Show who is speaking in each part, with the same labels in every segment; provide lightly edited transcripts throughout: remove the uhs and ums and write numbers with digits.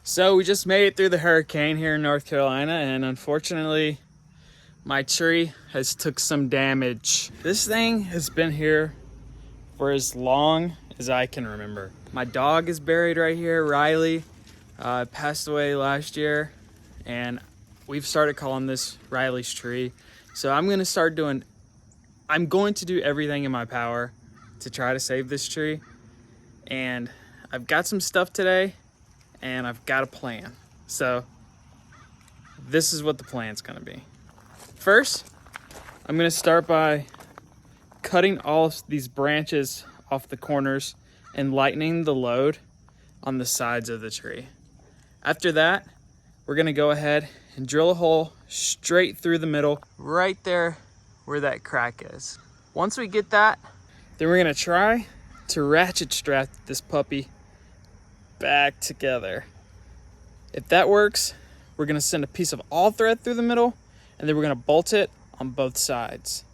Speaker 1: So we just made it through the hurricane here in North Carolina, and unfortunately my tree has took some damage. This thing has been here for as long as I can remember. My dog is buried right here, Riley. Passed away last year, and we've started calling this Riley's tree. So I'm going to do everything in my power to try to save this tree. And I've got some stuff today, and I've got a plan. So this is what the plan's gonna be. First, I'm gonna start by cutting all of these branches off the corners and lightening the load on the sides of the tree. After that, we're gonna go ahead and drill a hole straight through the middle, right there where that crack is. Once we get that, then we're gonna try to ratchet strap this puppy back together. If that works, we're gonna send a piece of all thread through the middle, and then we're gonna bolt it on both sides.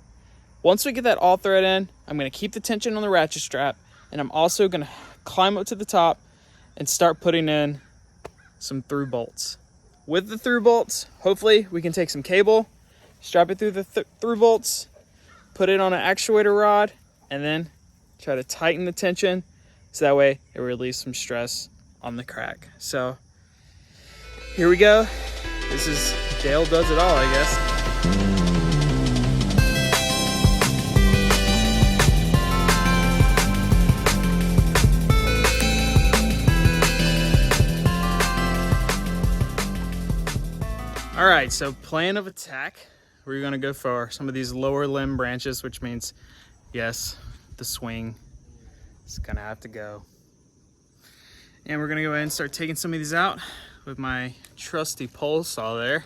Speaker 1: Once we get that all thread in, I'm gonna keep the tension on the ratchet strap, and I'm also gonna climb up to the top and start putting in some through bolts. With the through bolts, hopefully we can take some cable, strap it through the through bolts, put it on an actuator rod, and then try to tighten the tension so that way it relieves some stress on the crack. So here we go. This is Dale does it all, I guess. All right, so plan of attack. We're gonna go for some of these lower limb branches, which means, yes, the swing is gonna have to go. And we're gonna go ahead and start taking some of these out with my trusty pole saw there.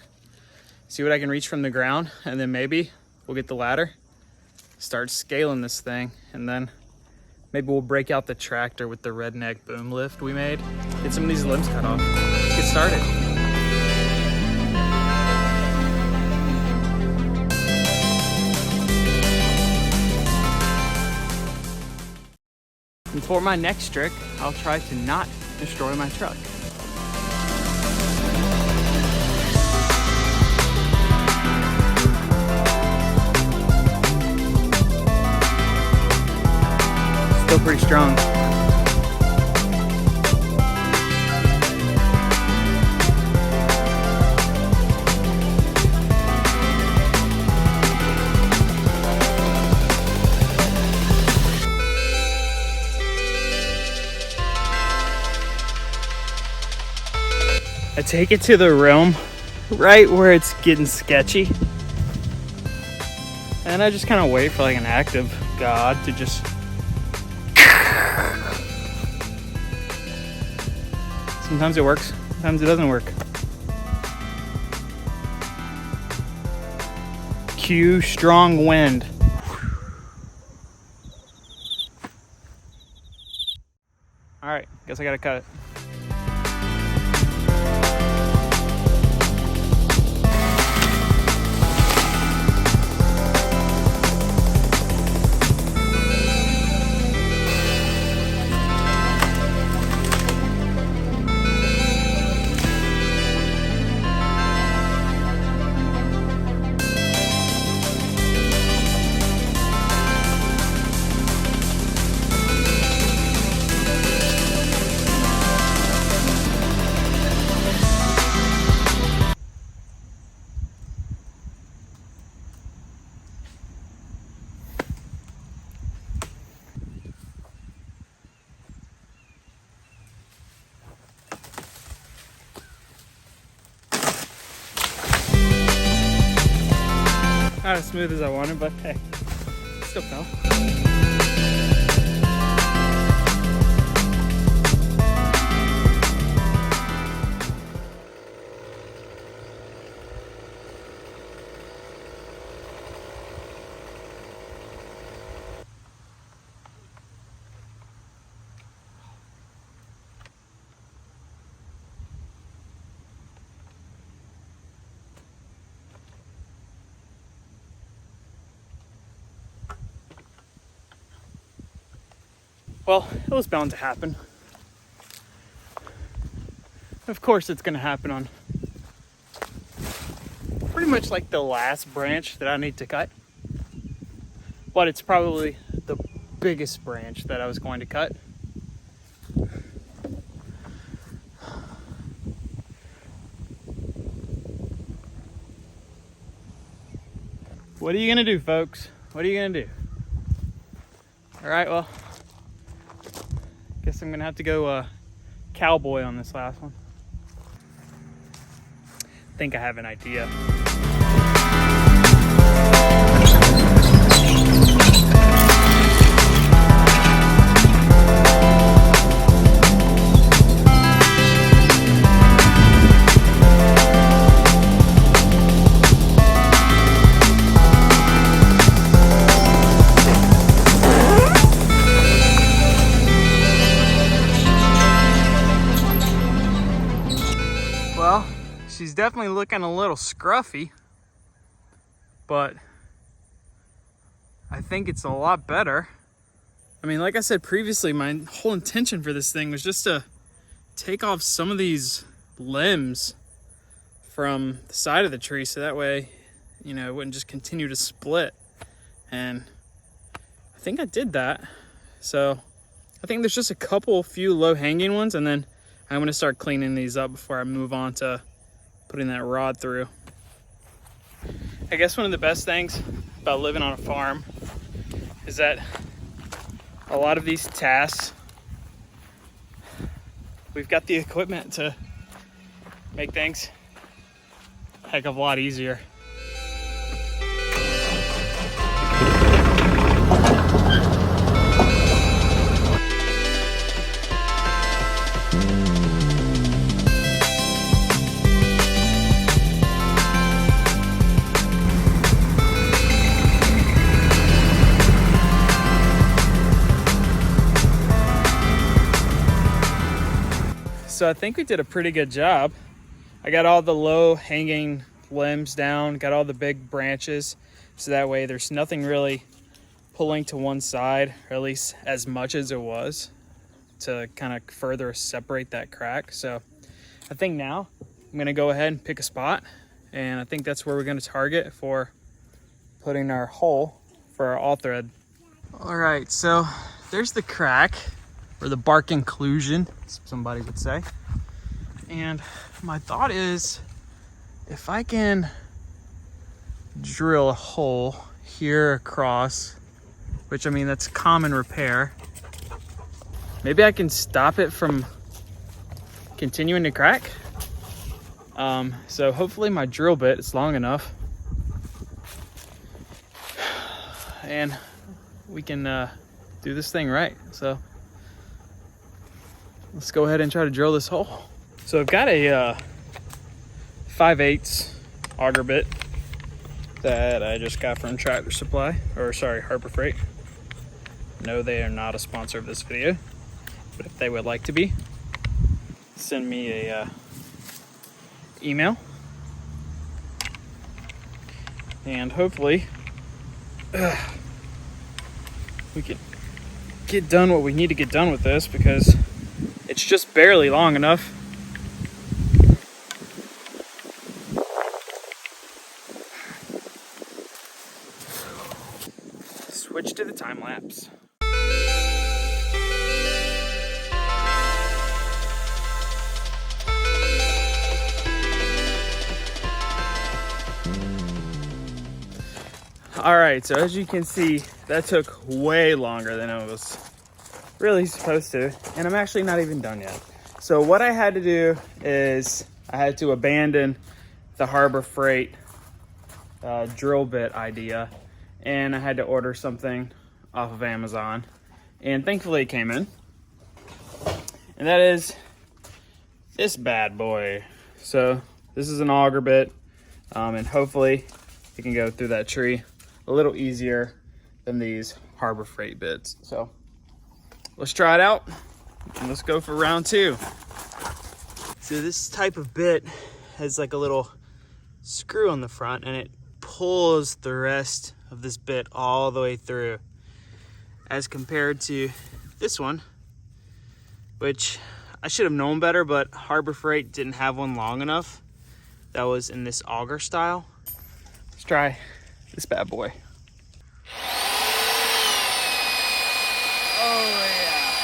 Speaker 1: See what I can reach from the ground, and then maybe we'll get the ladder, start scaling this thing, and then maybe we'll break out the tractor with the redneck boom lift we made. Get some of these limbs cut off. Let's get started. And for my next trick, I'll try to not destroy my truck. Still pretty strong. I take it to the rim right where it's getting sketchy, and I just kind of wait for like an act of God to just sometimes it works, sometimes it doesn't work. Cue strong wind. All right, guess I gotta cut it. Not as smooth as I wanted, but hey, still fell. Well, it was bound to happen. Of course it's gonna happen on pretty much like the last branch that I need to cut. But it's probably the biggest branch that I was going to cut. What are you gonna do, folks? What are you gonna do? All right, well, guess I'm gonna have to go cowboy on this last one. I think I have an idea. Well, she's definitely looking a little scruffy, but I think it's a lot better. I mean, like I said previously, my whole intention for this thing was just to take off some of these limbs from the side of the tree so that way, you know, it wouldn't just continue to split. And I think I did that. So I think there's just a few low-hanging ones, and then I'm gonna start cleaning these up before I move on to putting that rod through. I guess one of the best things about living on a farm is that a lot of these tasks, we've got the equipment to make things a heck of a lot easier. So I think we did a pretty good job. I got all the low hanging limbs down, got all the big branches, so that way there's nothing really pulling to one side, or at least as much as it was, to kind of further separate that crack. So I think now I'm gonna go ahead and pick a spot, and I think that's where we're gonna target for putting our hole for our all thread. All right, so there's the crack, or the bark inclusion, somebody would say. And my thought is, if I can drill a hole here across, which I mean, that's common repair, maybe I can stop it from continuing to crack. So hopefully my drill bit is long enough, and we can do this thing right. So let's go ahead and try to drill this hole. So I've got a 5/8 auger bit that I just got from Tractor Supply, or sorry, Harbor Freight. No, they are not a sponsor of this video, but if they would like to be, send me a email, and hopefully we can get done what we need to get done with this, because it's just barely long enough. Switch to the time lapse. All right, so as you can see, that took way longer than it was really supposed to, and I'm actually not even done yet. So what I had to do is I had to abandon the Harbor Freight drill bit idea, and I had to order something off of Amazon, and thankfully it came in, and that is this bad boy. So this is an auger bit, and hopefully it can go through that tree a little easier than these Harbor Freight bits. So let's try it out, and let's go for round two. So this type of bit has like a little screw on the front, and it pulls the rest of this bit all the way through, as compared to this one, which I should have known better, but Harbor Freight didn't have one long enough that was in this auger style. Let's try this bad boy. Oh yeah.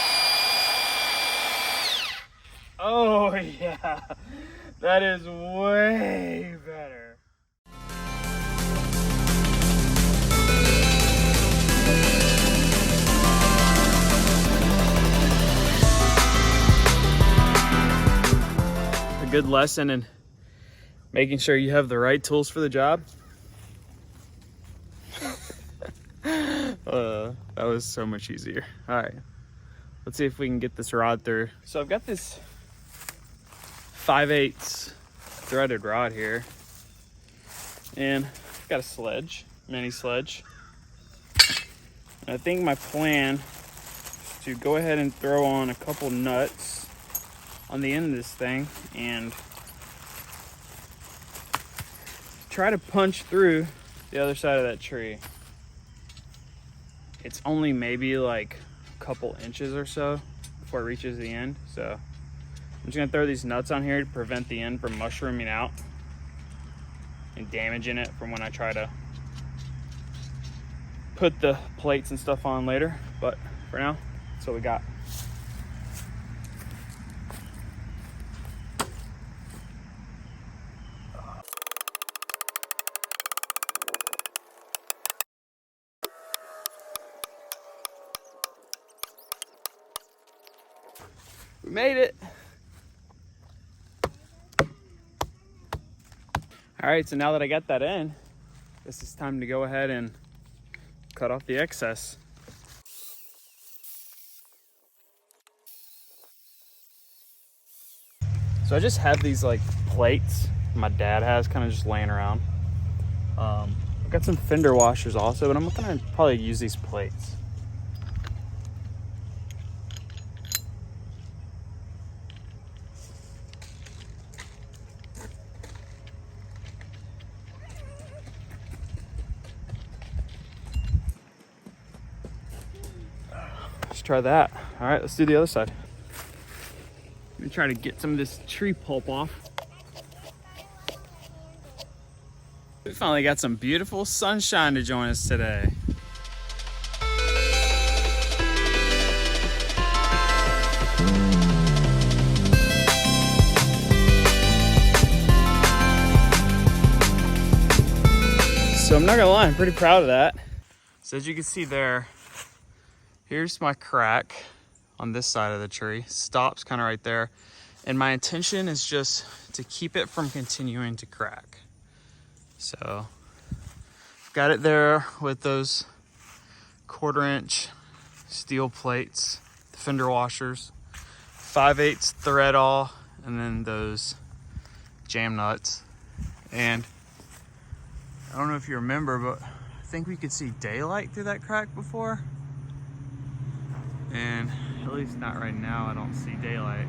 Speaker 1: Oh yeah. That is way better. A good lesson in making sure you have the right tools for the job. That was so much easier. All right, let's see if we can get this rod through. So I've got this 5/8 threaded rod here, and I've got a sledge, mini sledge. And I think my plan is to go ahead and throw on a couple nuts on the end of this thing and try to punch through the other side of that tree. It's only maybe like a couple inches or so before it reaches the end. So I'm just gonna throw these nuts on here to prevent the end from mushrooming out and damaging it from when I try to put the plates and stuff on later. But for now, that's what we got. We made it. All right, so now that I got that in, this is time to go ahead and cut off the excess. So I just have these like plates my dad has kind of just laying around. I've got some fender washers also, but I'm gonna probably use these plates. Let's try that. All right, let's do the other side. Let me try to get some of this tree pulp off. We finally got some beautiful sunshine to join us today. So I'm not gonna lie, I'm pretty proud of that. So as you can see there, here's my crack on this side of the tree. Stops kind of right there. And my intention is just to keep it from continuing to crack. So got it there with those 1/4 inch steel plates, the fender washers, 5/8 thread all, and then those jam nuts. And I don't know if you remember, but I think we could see daylight through that crack before. And at least not right now, I don't see daylight.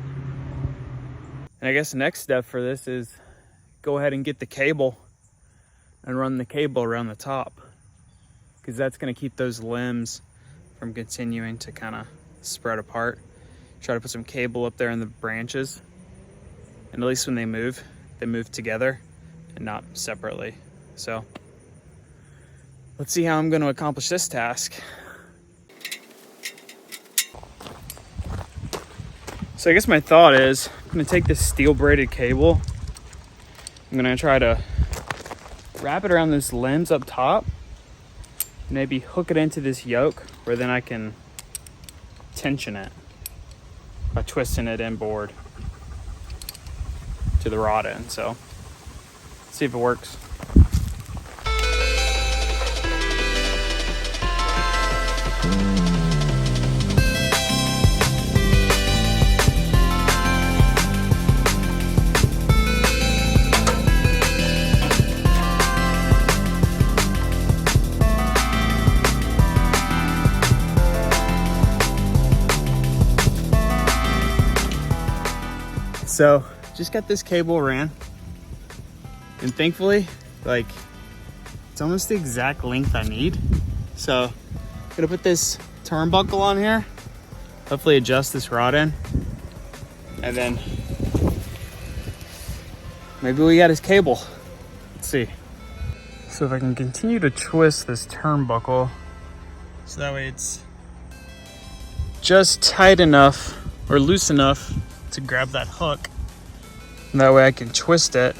Speaker 1: And I guess the next step for this is go ahead and get the cable and run the cable around the top, because that's going to keep those limbs from continuing to kind of spread apart. Try to put some cable up there in the branches, and at least when they move together and not separately. So let's see how I'm going to accomplish this task. So I guess my thought is I'm going to take this steel braided cable. I'm going to try to wrap it around this lens up top, maybe hook it into this yoke where then I can tension it by twisting it inboard to the rod end. So let's see if it works. So just got this cable ran, and thankfully, like, it's almost the exact length I need. So I'm gonna put this turnbuckle on here, hopefully adjust this rod in, And then maybe we got his cable. Let's see. So if I can continue to twist this turnbuckle, so that way it's just tight enough or loose enough to grab that hook. And that way I can twist it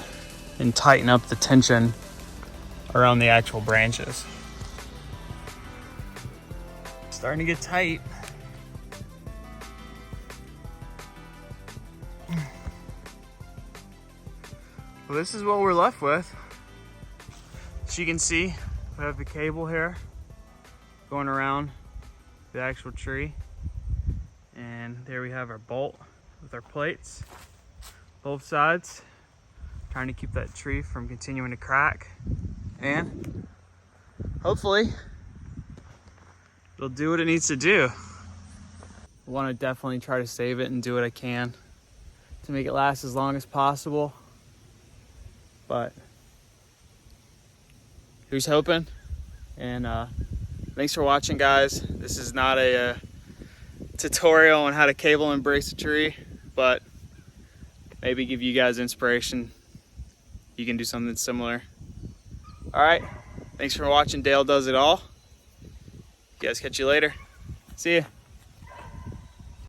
Speaker 1: and tighten up the tension around the actual branches. Starting to get tight. Well, this is what we're left with. As you can see, we have the cable here going around the actual tree. And there we have our bolt with our plates, both sides, trying to keep that tree from continuing to crack. And hopefully it'll do what it needs to do. I want to definitely try to save it and do what I can to make it last as long as possible. But who's hoping? And thanks for watching, guys. This is not a tutorial on how to cable and brace a tree, but maybe give you guys inspiration. You can do something similar. All right, thanks for watching. Dale Does It All. You guys, catch you later. See ya.